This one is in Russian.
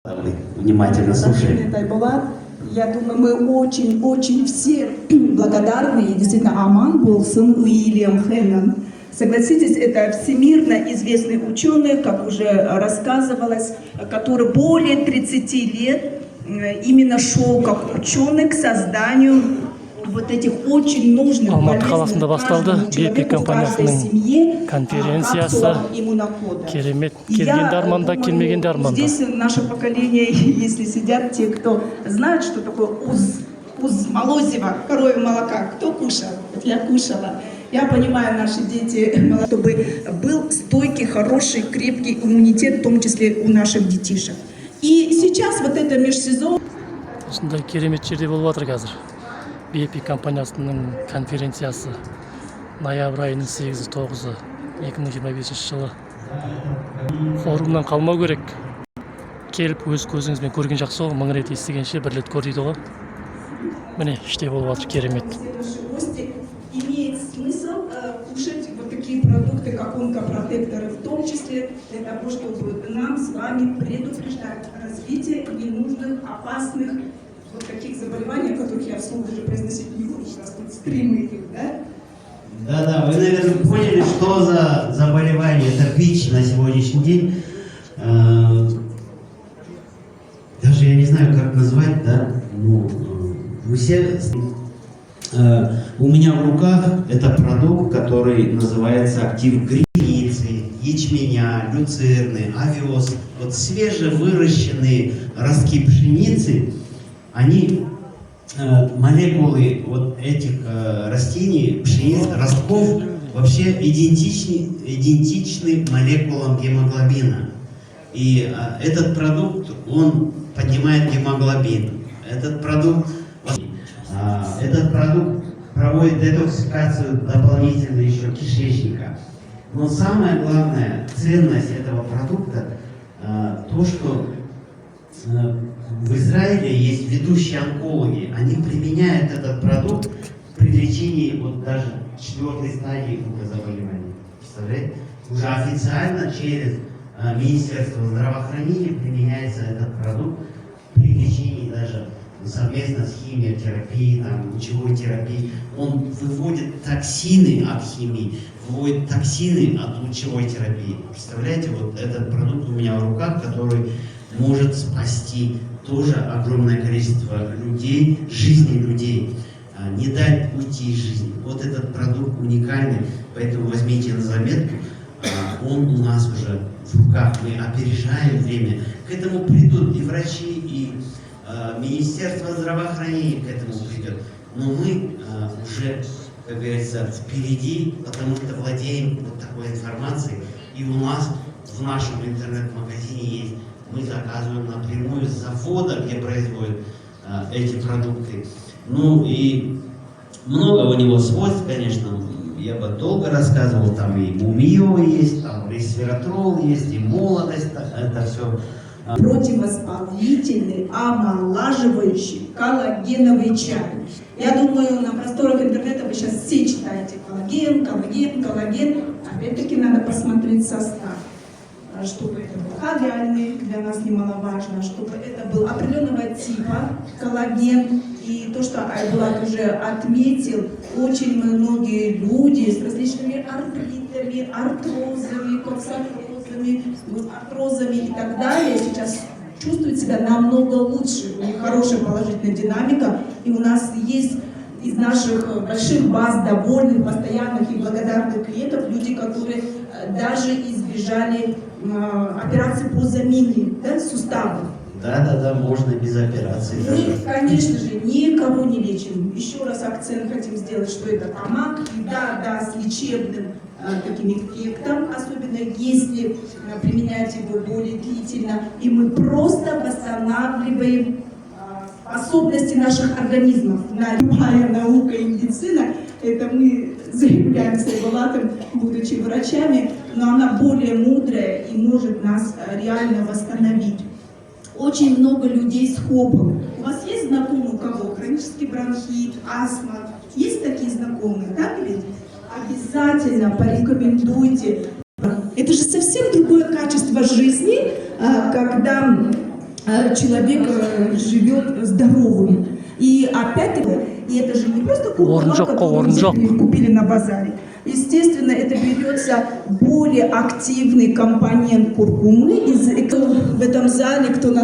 Внимательно слушаем. Я думаю, мы очень все благодарны. И действительно, Аман Болсон Уильям Хеннон. Согласитесь, это всемирно известный ученый, как уже рассказывалось, который более 30 лет именно шел как ученый к созданию вот этих очень нужных Алматы қаласында басталды BP компаниясының конференциясы. Керемет, келгенде арманда, келмегенде арманда. Здесь наше поколение, если сидят те, кто знает, что такое уз молозива, коровьего молока. Кто кушал? Я кушала. Я понимаю, наши дети, чтобы был стойкий, хороший, крепкий иммунитет, в том числе у наших детишек. И сейчас вот это межсезон. Осындай керемет жерде болып жатыр қазір. BP компаниясының конференциясы ноябрь айының 8-9 2025 жылы. Форумнан қалмау керек. Келіп өз көзіңізбен көрген жақсы ғой, мың рет естігенше бір рет көр дейді ғой. Міне, іште болып жатыр керемет. Имеет смысл кушать вот такие продукты, как онкопротекторы, в том числе для того, чтобы нам с вами предупреждать развитие ненужных, опасных вот таких заболеваний, о которых я вслух даже произносить не буду, сейчас тут стримы идут, да? Да, вы, наверное, поняли, что за заболевание. Это ВИЧ на сегодняшний день. Даже я не знаю, как назвать, да? Ну, вы все... У меня в руках это продукт, который называется актив грибницы, ячменя, люцерны, овес. Вот свежевыращенные ростки пшеницы, они, молекулы вот этих растений, пшениц, ростков, вообще идентичны молекулам гемоглобина. И этот продукт, он поднимает гемоглобин. Этот продукт проводит детоксикацию дополнительно еще кишечника. Но самая главная ценность этого продукта то, что в Израиле есть ведущие онкологи. Они применяют этот продукт при лечении вот даже 4-й стадии онкозаболеваний. Представляете? Уже официально через Министерство здравоохранения применяется этот продукт при лечении даже совместно с химиотерапией, лучевой терапией. Он выводит токсины от химии, выводит токсины от лучевой терапии. Представляете, вот этот продукт у меня в руках, который может спасти тоже огромное количество людей, жизни людей, не дать уйти из жизни. Вот этот продукт уникальный, поэтому возьмите на заметку, он у нас уже в руках, мы опережаем время. К этому придут и врачи, и Министерство здравоохранения к этому придет. Но мы уже, как говорится, впереди, потому что владеем вот такой информацией. И у нас в нашем интернет-магазине есть, мы заказываем напрямую с завода, где производят эти продукты. Ну и много у него свойств, конечно, я бы долго рассказывал, там и мумио есть, там ресвератрол есть, и молодость, это все. Противовоспалительный, омолаживающий коллагеновый чай. Я думаю, на просторах интернета вы сейчас все читаете коллаген. Опять-таки надо посмотреть состав, чтобы это был халяльный, для нас немаловажно, чтобы это был определенного типа коллаген. И то, что Айбулат уже отметил, очень многие люди с различными артритами, артрозами, артрозами и так далее сейчас чувствуют себя намного лучше. У них хорошая положительная динамика. И у нас есть из наших больших баз довольных, постоянных и благодарных клиентов люди, которые даже избежали операции по замене суставов. Да, можно без операции. Мы, конечно же, никого не лечим. Еще раз акцент хотим сделать, что это амак, и да, с лечебным таким эффектом, особенно если применять его более длительно, и мы просто восстанавливаем способности наших организмов. Любая наука и медицина, это мы заявляемся Айбулатом, будучи врачами, но она более мудрая и может нас реально восстановить. Очень много людей с хопом. У вас есть знакомые, у кого хронический бронхит, астма? Есть такие знакомые, так ведь? Обязательно порекомендуйте. Это же совсем другое качество жизни, когда человек живет здоровым. И опять-таки, и это же не просто куркума, которую мы купили на базаре. Естественно, это берется более активный компонент куркумы. В этом зале, кто